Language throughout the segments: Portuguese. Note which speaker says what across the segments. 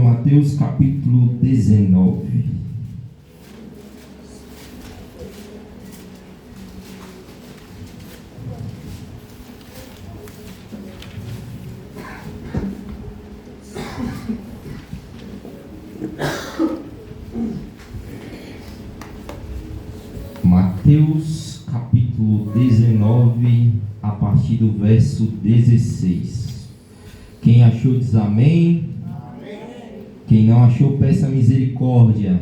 Speaker 1: Mateus capítulo 19. Mateus capítulo 19, a partir do verso 16. Quem achou diz amém. Amém. Quem não achou, peça misericórdia.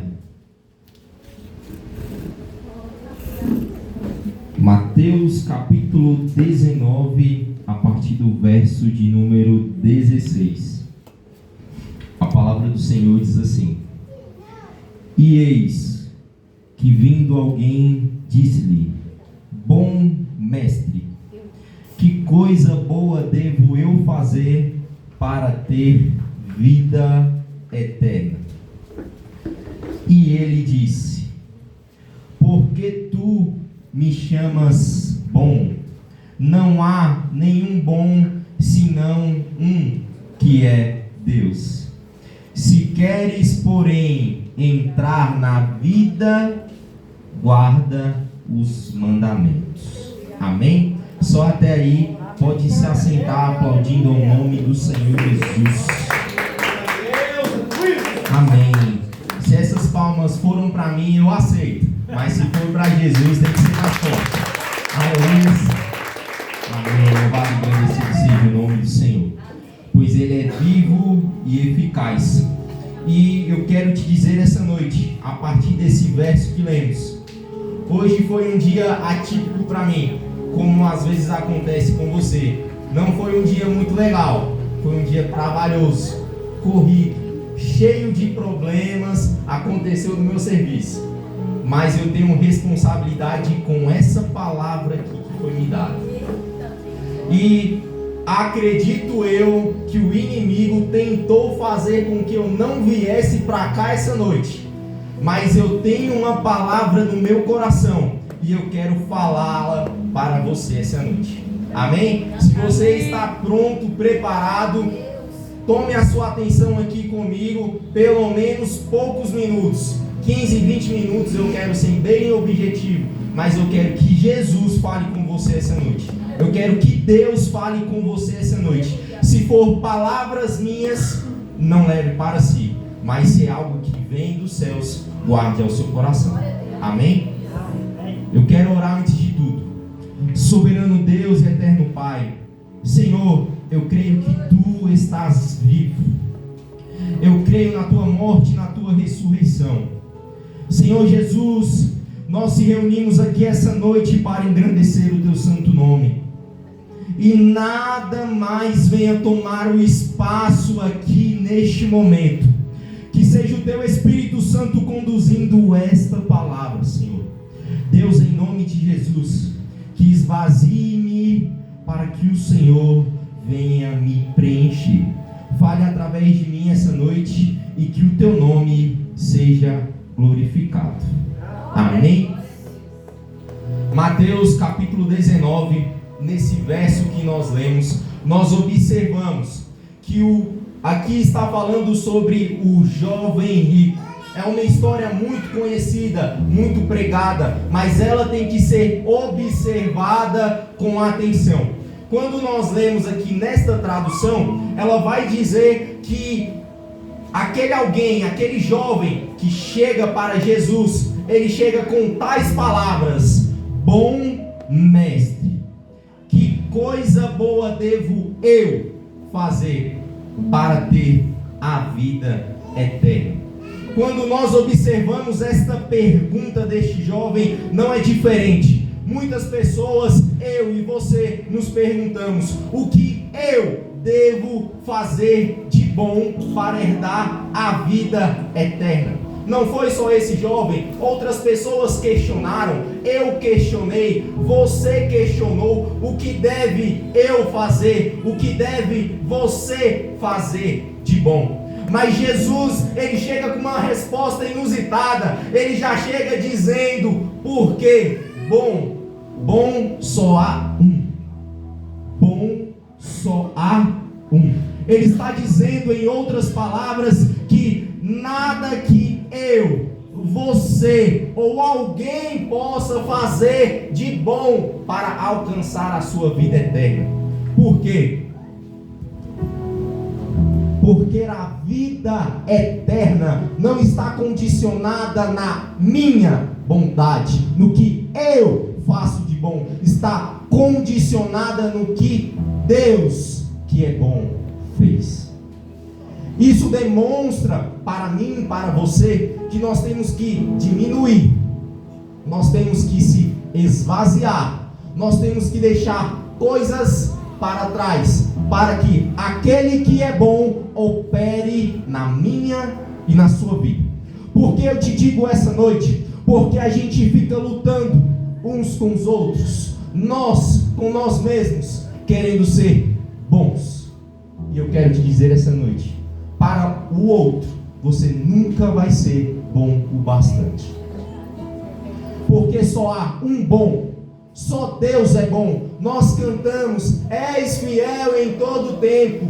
Speaker 1: Mateus capítulo 19, a partir do verso de número 16. A palavra do Senhor diz assim: E eis que vindo alguém disse-lhe: Bom mestre, que coisa boa devo eu fazer para ter vida eterna? E ele disse: Porque tu me chamas bom? Não há nenhum bom senão um, que é Deus. Se queres, porém, entrar na vida, guarda os mandamentos. Amém? Só até aí, pode se assentar aplaudindo o nome do Senhor Jesus. Amém. Se essas palmas foram para mim, eu aceito. Mas se for para Jesus, tem que ser mais forte. Aleluia. Amém. Louvado e agradecido seja o nome do Senhor, pois Ele é vivo e eficaz. E eu quero te dizer essa noite, a partir desse verso que lemos, hoje foi um dia atípico para mim, como às vezes acontece com você. Não foi um dia muito legal, foi um dia trabalhoso, corrido, cheio de problemas, aconteceu no meu serviço. Mas eu tenho responsabilidade com essa palavra aqui que foi me dada. E acredito eu que o inimigo tentou fazer com que eu não viesse para cá essa noite. Mas eu tenho uma palavra no meu coração e eu quero falá-la para você essa noite. Amém? Se você está pronto, preparado, tome a sua atenção aqui comigo, pelo menos poucos minutos. 15, 20 minutos eu quero ser bem objetivo, mas eu quero que Jesus fale com você essa noite. Eu quero que Deus fale com você essa noite. Se for palavras minhas, não leve para si, mas se é algo que vem dos céus, guarde ao seu coração. Amém? Eu quero orar antes de tudo. Soberano Deus e eterno Pai, Senhor, eu creio que Tu estás vivo. Eu creio na Tua morte e na Tua ressurreição. Senhor Jesus, nós se reunimos aqui essa noite para engrandecer o Teu santo nome. E nada mais venha tomar o espaço aqui neste momento. Que seja o Teu Espírito Santo conduzindo esta palavra, Senhor. Deus, em nome de Jesus, que esvazie-me para que o Senhor venha me preencher. Fale através de mim essa noite e que o Teu nome seja glorificado. Amém? Mateus capítulo 19, nesse verso que nós lemos, nós observamos que aqui está falando sobre o jovem rico. É uma história muito conhecida, muito pregada, mas ela tem que ser observada com atenção. Quando nós lemos aqui nesta tradução, ela vai dizer que aquele alguém, aquele jovem que chega para Jesus, ele chega com tais palavras: Bom mestre, que coisa boa devo eu fazer para ter a vida eterna? Quando nós observamos esta pergunta deste jovem, não é diferente. Muitas pessoas, eu e você, nos perguntamos: o que eu devo fazer de bom para herdar a vida eterna? Não foi só esse jovem, outras pessoas questionaram, eu questionei, você questionou. O que deve eu fazer? O que deve você fazer de bom? Mas Jesus, ele chega com uma resposta inusitada. Ele já chega dizendo: porque bom só há um. Bom só há um. Ele está dizendo, em outras palavras, que eu, você ou alguém possa fazer de bom para alcançar a sua vida eterna. Por quê? Porque a vida eterna não está condicionada na minha bondade, no que eu faço de bom. Está condicionada no que Deus, que é bom, fez. Isso demonstra para mim e para você que nós temos que diminuir, nós temos que se esvaziar, nós temos que deixar coisas para trás, para que aquele que é bom opere na minha e na sua vida. Por que eu te digo essa noite? Porque a gente fica lutando uns com os outros, nós com nós mesmos, querendo ser bons. E eu quero te dizer essa noite, para o outro, você nunca vai ser bom o bastante. Porque só há um bom, só Deus é bom. Nós cantamos: és fiel em todo tempo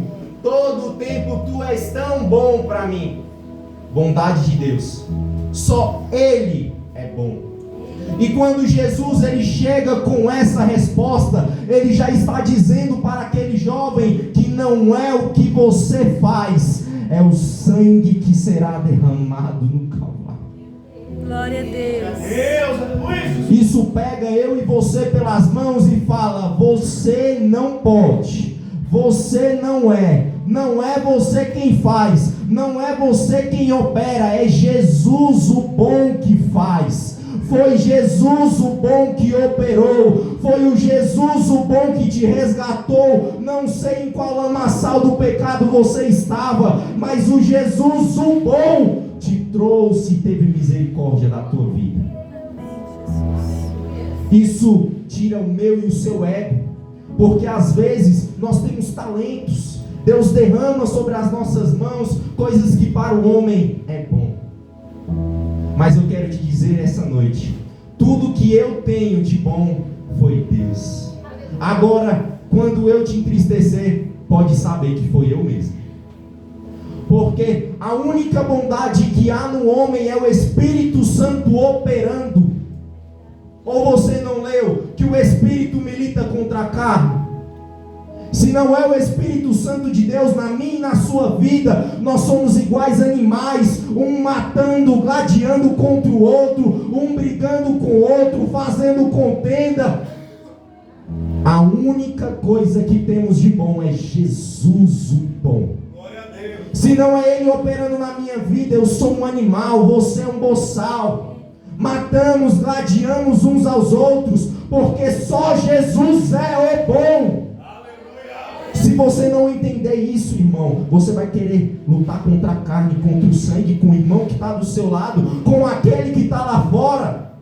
Speaker 1: tu és tão bom para mim. Bondade de Deus, só Ele é bom. E quando Jesus ele chega com essa resposta, ele já está dizendo para aquele jovem que não é o que você faz, é o sangue que será derramado no Calvário.
Speaker 2: Glória a Deus.
Speaker 1: Isso pega eu e você pelas mãos e fala: você não pode, você não é você quem faz, não é você quem opera, é Jesus o bom que faz. Foi Jesus o bom que operou, foi o Jesus o bom que te resgatou. Não sei em qual lamaçal do pecado você estava, mas o Jesus o bom te trouxe e teve misericórdia da tua vida. Isso tira o meu e o seu ego, porque às vezes nós temos talentos, Deus derrama sobre as nossas mãos coisas que para o homem é bom. Mas eu quero te dizer essa noite, tudo que eu tenho de bom foi Deus. Agora, quando eu te entristecer, pode saber que foi eu mesmo. Porque a única bondade que há no homem é o Espírito Santo operando. Ou você não leu que o Espírito milita contra a carne? Se não é o Espírito Santo de Deus na minha e na sua vida, nós somos iguais animais, um matando, gladiando contra o outro, um brigando com o outro, fazendo contenda. A única coisa que temos de bom é Jesus o bom. Se não é Ele operando na minha vida, eu sou um animal, você é um boçal. Matamos, gladiamos uns aos outros, porque só Jesus é o bom. Se você não entender isso, irmão, você vai querer lutar contra a carne, contra o sangue, com o irmão que está do seu lado, com aquele que está lá fora.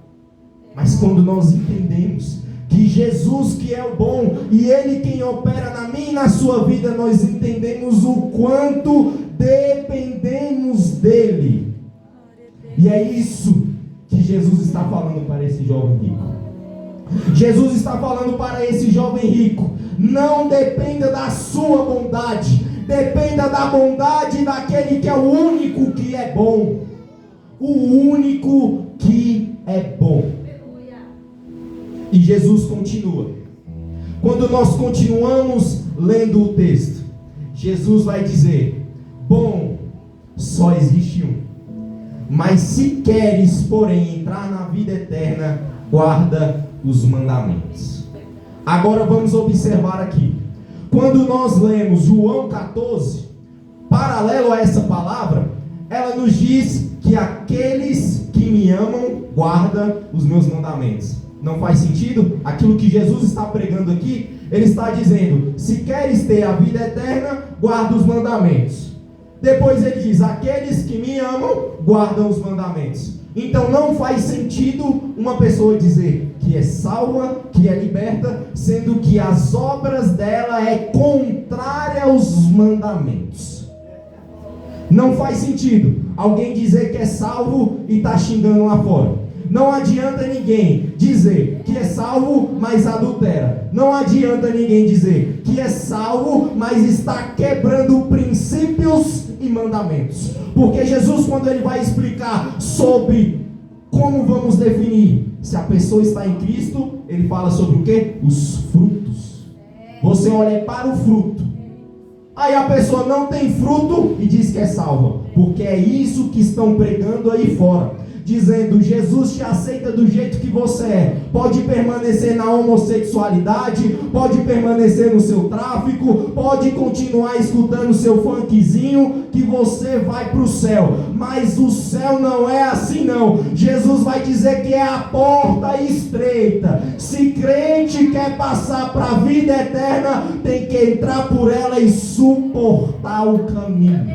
Speaker 1: Mas quando nós entendemos que Jesus que é o bom, e Ele quem opera na minha e na sua vida, nós entendemos o quanto dependemos dEle. E é isso que Jesus está falando para esse jovem rico. Jesus está falando para esse jovem rico: não dependa da sua bondade, dependa da bondade daquele que é o único que é bom. O único que é bom. E Jesus continua. Quando nós continuamos lendo o texto, Jesus vai dizer: bom, só existe um. Mas se queres, porém, entrar na vida eterna, guarda os mandamentos. Agora vamos observar aqui. Quando nós lemos João 14, paralelo a essa palavra, ela nos diz que aqueles que me amam guardam os meus mandamentos. Não faz sentido? Aquilo que Jesus está pregando aqui, Ele está dizendo: se queres ter a vida eterna, guarda os mandamentos. Depois Ele diz: aqueles que me amam guardam os mandamentos. Então não faz sentido uma pessoa dizer que é salva, que é liberta, sendo que as obras dela é contrária aos mandamentos. Não faz sentido alguém dizer que é salvo e está xingando lá fora. Não adianta ninguém dizer que é salvo, mas adultera. Não adianta ninguém dizer que é salvo, mas está quebrando princípios e mandamentos. Porque Jesus, quando ele vai explicar sobre como vamos definir se a pessoa está em Cristo, ele fala sobre o quê? Os frutos. Você olha para o fruto. Aí a pessoa não tem fruto e diz que é salva. Porque é isso que estão pregando aí fora. Dizendo, Jesus te aceita do jeito que você é. Pode permanecer na homossexualidade, pode permanecer no seu tráfico, pode continuar escutando seu funkzinho, que você vai para o céu. Mas o céu não é assim não. Jesus vai dizer que é a porta estreita. Se crente quer passar para a vida eterna, tem que entrar por ela e suportar o caminho.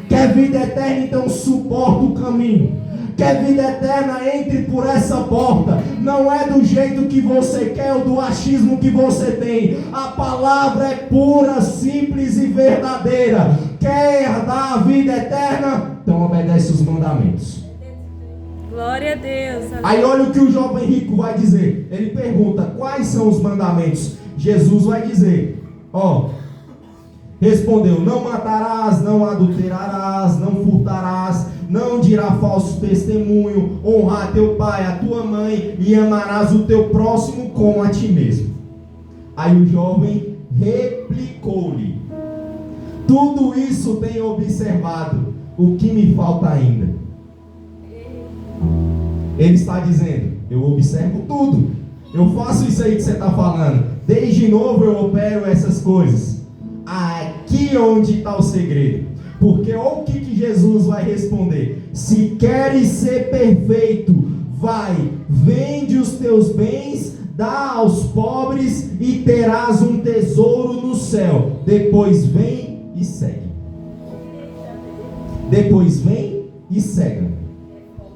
Speaker 1: Quer vida eterna, então suporta o caminho. Quer vida eterna, entre por essa porta. Não é do jeito que você quer ou do achismo que você tem. A palavra é pura, simples e verdadeira. Quer herdar a vida eterna? Então obedece os mandamentos.
Speaker 2: Glória a Deus.
Speaker 1: Aí olha o que o jovem rico vai dizer. Ele pergunta, quais são os mandamentos? Jesus vai dizer, respondeu, não matarás, não adulterarás, não furtarás, não dirá falso testemunho, honrar teu pai, a tua mãe, e amarás o teu próximo como a ti mesmo. Aí o jovem replicou-lhe, tudo isso tenho observado, o que me falta ainda? Ele está dizendo, eu observo tudo, eu faço isso aí que você está falando, desde novo eu opero essas coisas. Aqui onde está o segredo. Porque olha o que Jesus vai responder. Se queres ser perfeito, vai, vende os teus bens, dá aos pobres e terás um tesouro no céu. Depois vem e segue. Depois vem e segue.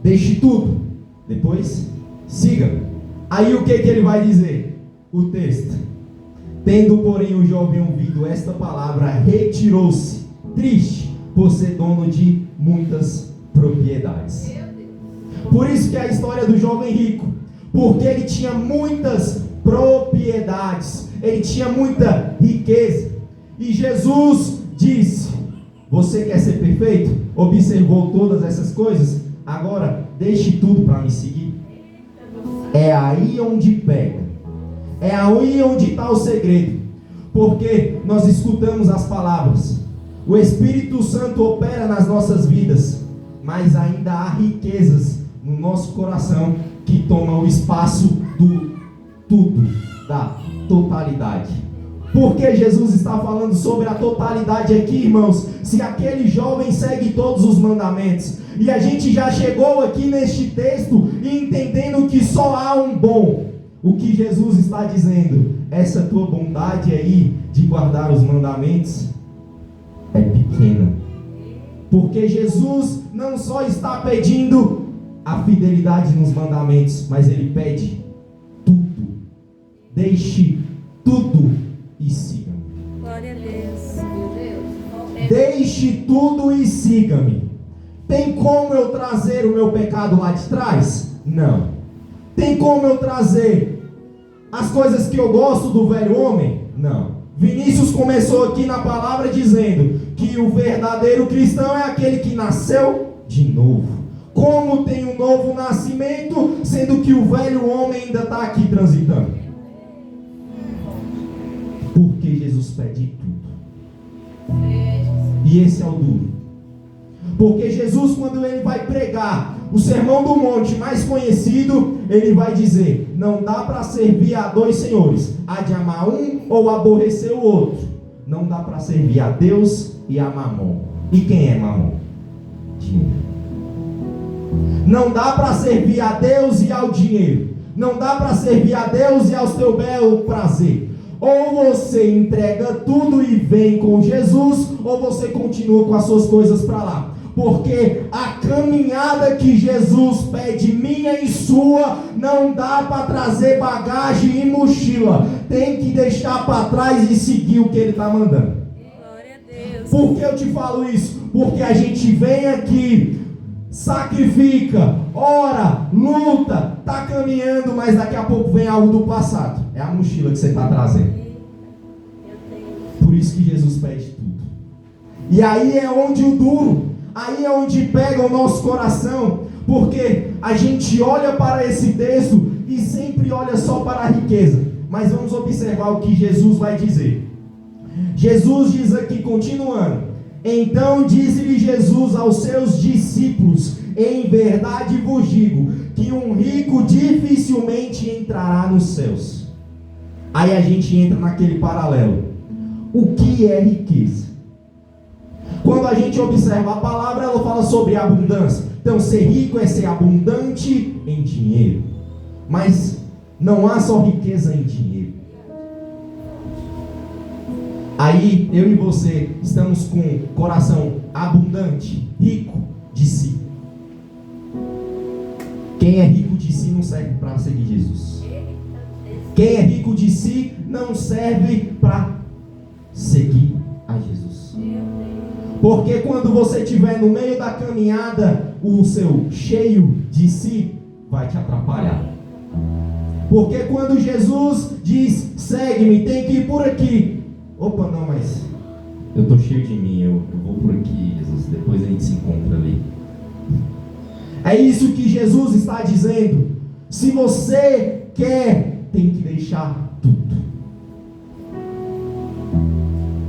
Speaker 1: Deixe tudo. Depois siga. Aí o que ele vai dizer? O texto. Tendo, porém, o jovem ouvido esta palavra, retirou-se, triste, por ser dono de muitas propriedades. Por isso que é a história do jovem rico, porque ele tinha muitas propriedades, ele tinha muita riqueza. E Jesus disse, você quer ser perfeito? Observou todas essas coisas? Agora, deixe tudo para me seguir. É aí onde pega. É aí onde está o segredo. Porque nós escutamos as palavras. O Espírito Santo opera nas nossas vidas. Mas ainda há riquezas no nosso coração que tomam o espaço do tudo, da totalidade. Por que Jesus está falando sobre a totalidade aqui, irmãos? Se aquele jovem segue todos os mandamentos. E a gente já chegou aqui neste texto entendendo que só há um bom. O que Jesus está dizendo, essa tua bondade aí de guardar os mandamentos é pequena. Porque Jesus não só está pedindo a fidelidade nos mandamentos, mas ele pede tudo. Deixe tudo e siga-me.
Speaker 2: Glória a Deus.
Speaker 1: Deixe tudo e siga-me. Tem como eu trazer o meu pecado lá de trás? Não. Tem como eu trazer as coisas que eu gosto do velho homem? Não. Vinícius começou aqui na palavra dizendo que o verdadeiro cristão é aquele que nasceu de novo. Como tem um novo nascimento, sendo que o velho homem ainda está aqui transitando? Porque Jesus pede tudo. E esse é o duro. Porque Jesus, quando ele vai pregar o Sermão do Monte mais conhecido, ele vai dizer, não dá para servir a dois senhores, há de amar um ou aborrecer o outro. Não dá para servir a Deus e a Mamon. E quem é Mamon? Dinheiro. Não dá para servir a Deus e ao dinheiro. Não dá para servir a Deus e ao seu belo prazer. Ou você entrega tudo e vem com Jesus, ou você continua com as suas coisas para lá. Porque a caminhada que Jesus pede, minha e sua, não dá para trazer bagagem e mochila. Tem que deixar para trás e seguir o que ele está mandando.
Speaker 2: Glória a Deus.
Speaker 1: Por que eu te falo isso? Porque a gente vem aqui, sacrifica, ora, luta, está caminhando, mas daqui a pouco vem algo do passado. É a mochila que você está trazendo. Por isso que Jesus pede tudo. E aí é onde o duro, aí é onde pega o nosso coração, porque a gente olha para esse texto e sempre olha só para a riqueza. Mas vamos observar o que Jesus vai dizer. Jesus diz aqui, continuando: então disse-lhe Jesus aos seus discípulos: em verdade vos digo, que um rico dificilmente entrará nos céus. Aí a gente entra naquele paralelo. O que é riqueza? Quando a gente observa a palavra, ela fala sobre abundância. Então ser rico é ser abundante em dinheiro. Mas não há só riqueza em dinheiro. Aí eu e você estamos com o coração abundante, rico de si. Quem é rico de si não serve para seguir Jesus. Quem é rico de si não serve para seguir a Jesus. Porque quando você estiver no meio da caminhada, o seu cheio de si vai te atrapalhar. Porque quando Jesus diz, segue-me, tem que ir por aqui. Opa, não, mas eu estou cheio de mim, eu vou por aqui, Jesus, depois a gente se encontra ali. É isso que Jesus está dizendo. Se você quer, tem que deixar tudo.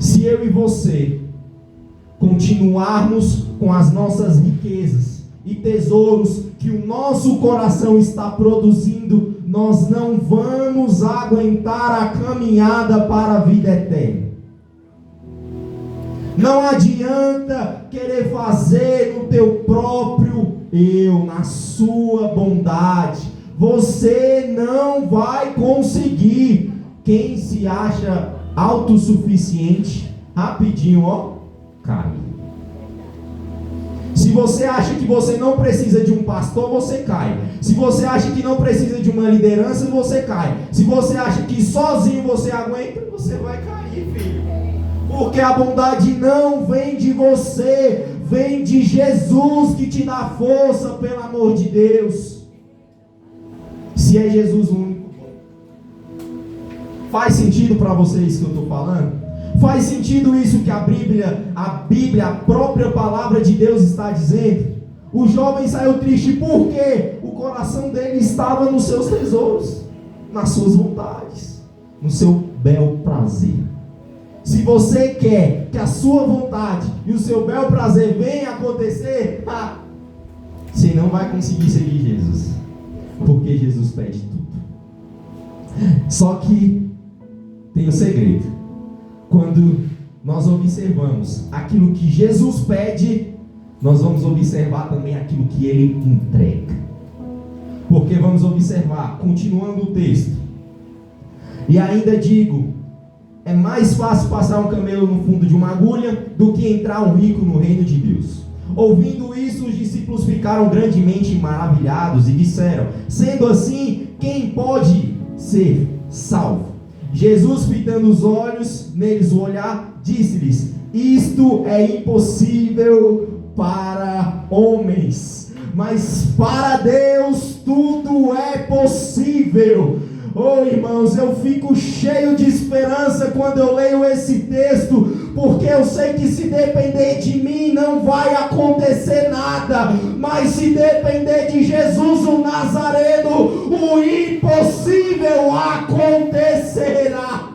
Speaker 1: Se eu e você continuarmos com as nossas riquezas e tesouros que o nosso coração está produzindo, nós não vamos aguentar a caminhada para a vida eterna. Não adianta querer fazer no teu próprio eu, na sua bondade. Você não vai conseguir. Quem se acha autossuficiente, rapidinho, cai. Se você acha que você não precisa de um pastor, você cai. Se você acha que não precisa de uma liderança, você cai. Se você acha que sozinho você aguenta, você vai cair, filho. Porque a bondade não vem de você, vem de Jesus que te dá força, pelo amor de Deus. Se é Jesus o único. Faz sentido para vocês que eu estou falando? Faz sentido isso que a Bíblia, a própria palavra de Deus está dizendo? O jovem saiu triste porque o coração dele estava nos seus tesouros, nas suas vontades, no seu bel prazer. Se você quer que a sua vontade e o seu bel prazer venham acontecer, você não vai conseguir seguir Jesus, porque Jesus pede tudo. Só que tem um segredo. Quando nós observamos aquilo que Jesus pede, nós vamos observar também aquilo que Ele entrega. Porque vamos observar, continuando o texto: e ainda digo, é mais fácil passar um camelo no fundo de uma agulha do que entrar um rico no reino de Deus. Ouvindo isso, os discípulos ficaram grandemente maravilhados e disseram: sendo assim, quem pode ser salvo? Jesus, fitando os olhos neles o olhar, disse-lhes: isto é impossível para homens, mas para Deus tudo é possível. Oh, irmãos, eu fico cheio de esperança quando eu leio esse texto, porque eu sei que se depender de mim não vai acontecer nada, mas se depender de Jesus o Nazareno, o impossível acontecerá.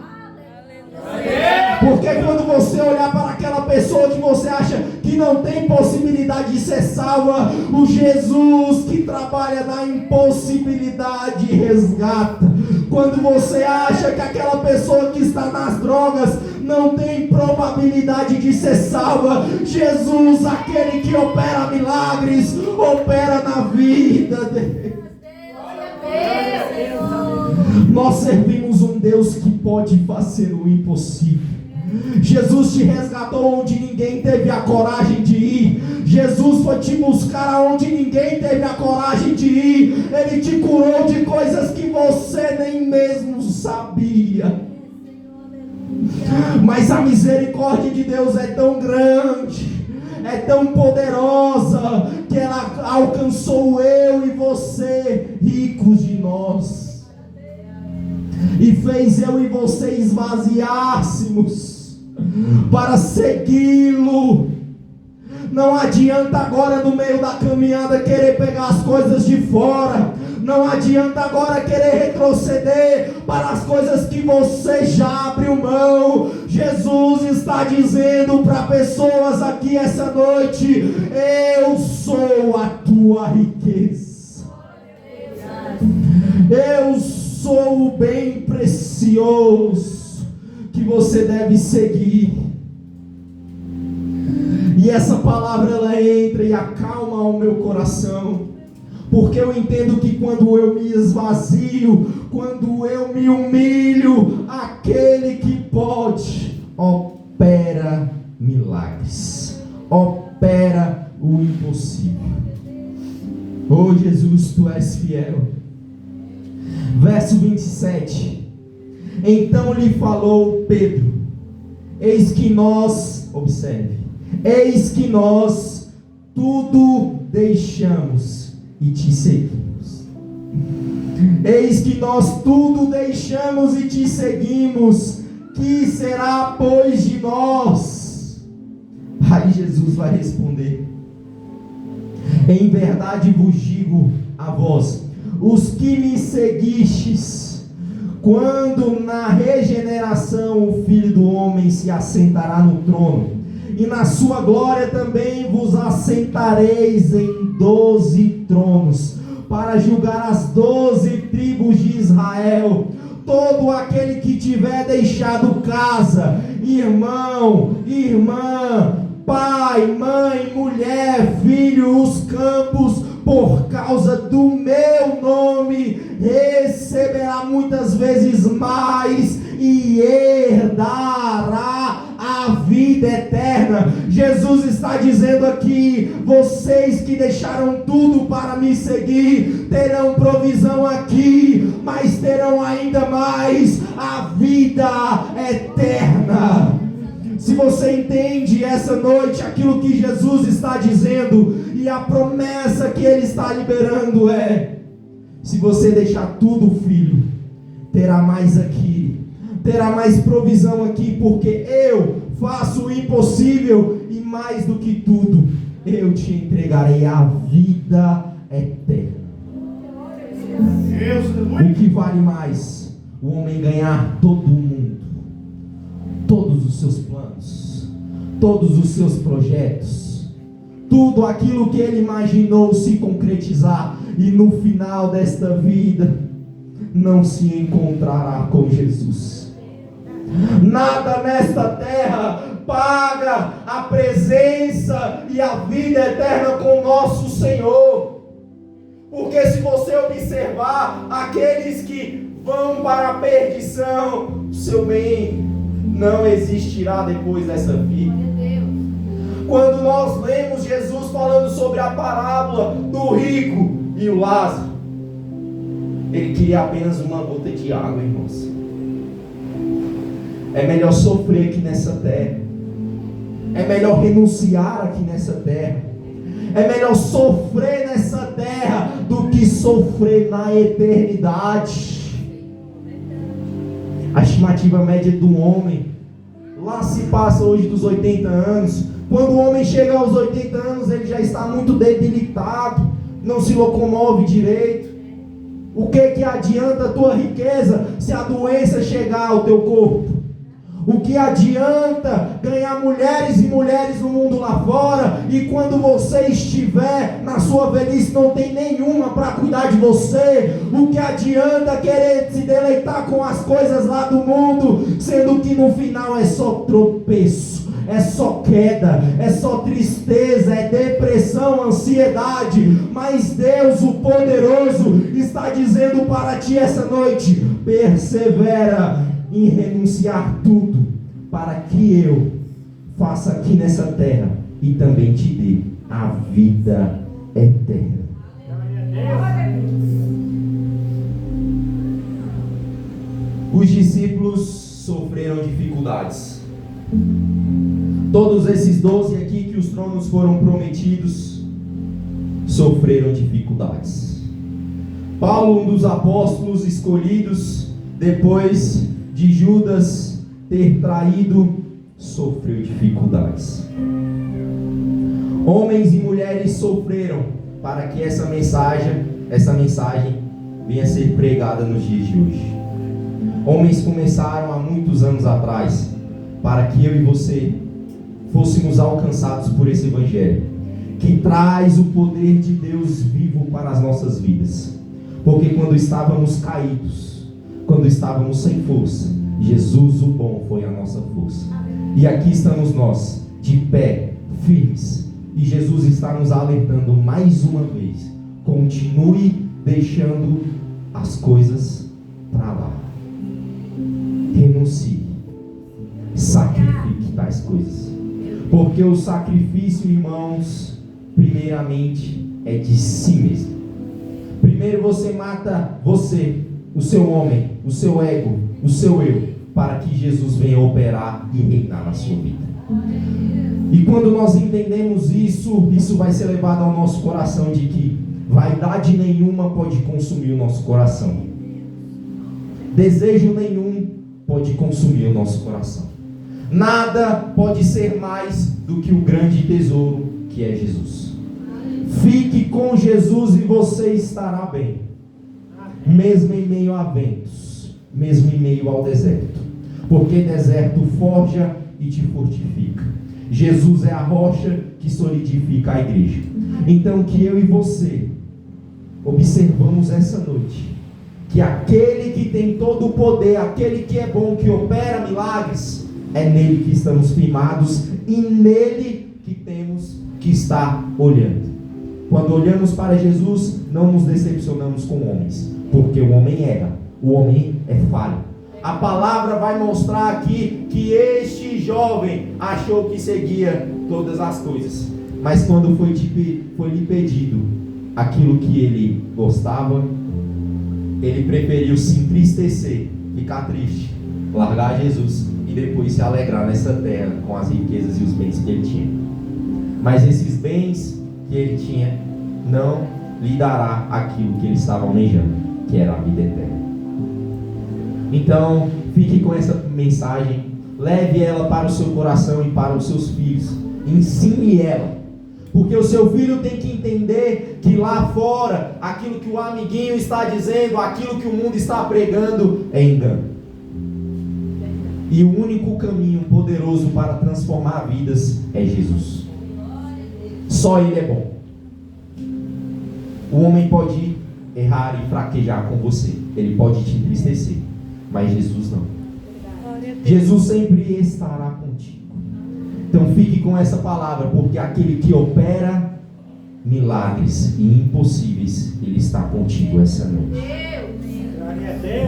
Speaker 1: Porque quando você olhar para aquela pessoa que você acha que não tem possibilidade de ser salva, o Jesus que trabalha na impossibilidade resgata. Quando você acha que aquela pessoa que está nas drogas não tem probabilidade de ser salva, Jesus, aquele que opera milagres, opera na vida dele. Nós servimos um Deus que pode fazer o impossível. Jesus te resgatou onde ninguém teve a coragem de ir. Jesus foi te buscar aonde ninguém teve a coragem de ir. Ele te curou de coisas que você nem mesmo sabia. Mas a misericórdia de Deus é tão grande, é tão poderosa, que ela alcançou eu e você, ricos de nós, e fez eu e você esvaziássemos. para segui-lo. Não adianta agora no meio da caminhada querer pegar as coisas de fora. Não adianta agora querer retroceder para as coisas que você já abriu mão. Jesus está dizendo para pessoas aqui essa noite: eu sou a tua riqueza. Eu sou o bem precioso que você deve seguir. E essa palavra ela entra e acalma o meu coração, porque eu entendo que quando eu me esvazio, quando eu me humilho, aquele que pode opera milagres, opera o impossível. Oh Jesus, tu és fiel. Verso 27. Então lhe falou Pedro: eis que nós, observe, eis que nós tudo deixamos e te seguimos. Eis que nós tudo deixamos e te seguimos. Que será, pois, de nós? Aí Jesus vai responder: em verdade vos digo a vós, os que me seguistes, quando na regeneração o Filho do Homem se assentará no trono, e na sua glória também vos assentareis em 12 tronos, para julgar as 12 tribos de Israel. Todo aquele que tiver deixado casa, irmão, irmã, pai, mãe, mulher, filho, os campos, por causa do meu nome, receberá muitas vezes mais e herdará a vida eterna. Jesus está dizendo aqui: vocês que deixaram tudo para me seguir, terão provisão aqui, mas terão ainda mais a vida eterna. Se você entende essa noite aquilo que Jesus está dizendo e a promessa que Ele está liberando é: se você deixar tudo, filho, terá mais aqui, terá mais provisão aqui, porque eu faço o impossível e mais do que tudo, eu te entregarei a vida eterna. O que vale mais? O homem ganhar todo o mundo, todos os seus planos, todos os seus projetos, tudo aquilo que ele imaginou se concretizar, e no final desta vida não se encontrará com Jesus. Nada nesta terra paga a presença e a vida eterna com nosso Senhor. Porque se você observar aqueles que vão para a perdição, seu bem não existirá depois dessa vida. Quando nós lemos Jesus falando sobre a parábola do rico e o Lázaro, ele queria apenas uma gota de água, irmãos. É melhor sofrer aqui nessa terra, é melhor renunciar aqui nessa terra, é melhor sofrer nessa terra do que sofrer na eternidade. A estimativa média do homem lá se passa hoje dos 80 anos. Quando o homem chega aos 80 anos, ele já está muito debilitado, não se locomove direito. O que adianta a tua riqueza se a doença chegar ao teu corpo? O que adianta ganhar mulheres e mulheres no mundo lá fora, e quando você estiver na sua velhice não tem nenhuma para cuidar de você? O que adianta querer se deleitar com as coisas lá do mundo, sendo que no final é só tropeço, é só queda, é só tristeza, é depressão, ansiedade? Mas Deus, o poderoso, está dizendo para ti essa noite: persevera em renunciar tudo, para que eu faça aqui nessa terra e também te dê a vida eterna. Os discípulos sofreram dificuldades. Todos esses 12 aqui que os tronos foram prometidos sofreram dificuldades. Paulo, um dos apóstolos escolhidos, depois de Judas ter traído sofreu dificuldades. Homens e mulheres sofreram para que essa mensagem venha a ser pregada nos dias de hoje. Homens começaram há muitos anos atrás para que eu e você fôssemos alcançados por esse evangelho, que traz o poder de Deus vivo para as nossas vidas. Porque quando estávamos caídos, quando estávamos sem força, Jesus o bom foi a nossa força. E aqui estamos nós, de pé, firmes. E Jesus está nos alertando mais uma vez: continue deixando as coisas para lá. Renuncie. Sacrifique tais coisas. Porque o sacrifício, irmãos, primeiramente é de si mesmo. Primeiro você mata você, o seu homem, o seu ego, o seu eu, para que Jesus venha operar e reinar na sua vida. E quando nós entendemos isso, isso vai ser levado ao nosso coração de que vaidade nenhuma pode consumir o nosso coração. Desejo nenhum pode consumir o nosso coração. Nada pode ser mais do que o grande tesouro que é Jesus. Fique com Jesus e você estará bem, mesmo em meio a ventos, mesmo em meio ao deserto, porque deserto forja e te fortifica. Jesus é a rocha que solidifica a igreja. Então que eu e você observamos essa noite que aquele que tem todo o poder, aquele que é bom, que opera milagres, é nele que estamos firmados e nele que temos que estar olhando. Quando olhamos para Jesus, não nos decepcionamos com homens, porque o homem erra, o homem é falho. A palavra vai mostrar aqui que este jovem achou que seguia todas as coisas, mas quando foi lhe pedido aquilo que ele gostava, ele preferiu se entristecer, ficar triste, largar Jesus e depois se alegrar nessa terra com as riquezas e os bens que ele tinha. Mas esses bens que ele tinha não lhe dará aquilo que ele estava almejando, que era a vida eterna. Então, fique com essa mensagem, leve ela para o seu coração e para os seus filhos, ensine ela, porque o seu filho tem que entender que lá fora, aquilo que o amiguinho está dizendo, aquilo que o mundo está pregando é engano. E o único caminho poderoso para transformar vidas é Jesus. Só Ele é bom. O homem pode errar e fraquejar com você, ele pode te entristecer, mas Jesus não. Jesus sempre estará contigo. Então fique com essa palavra, porque aquele que opera milagres e impossíveis, ele está contigo essa noite.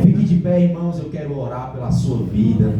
Speaker 1: Fique de pé, irmãos, eu quero orar pela sua vida.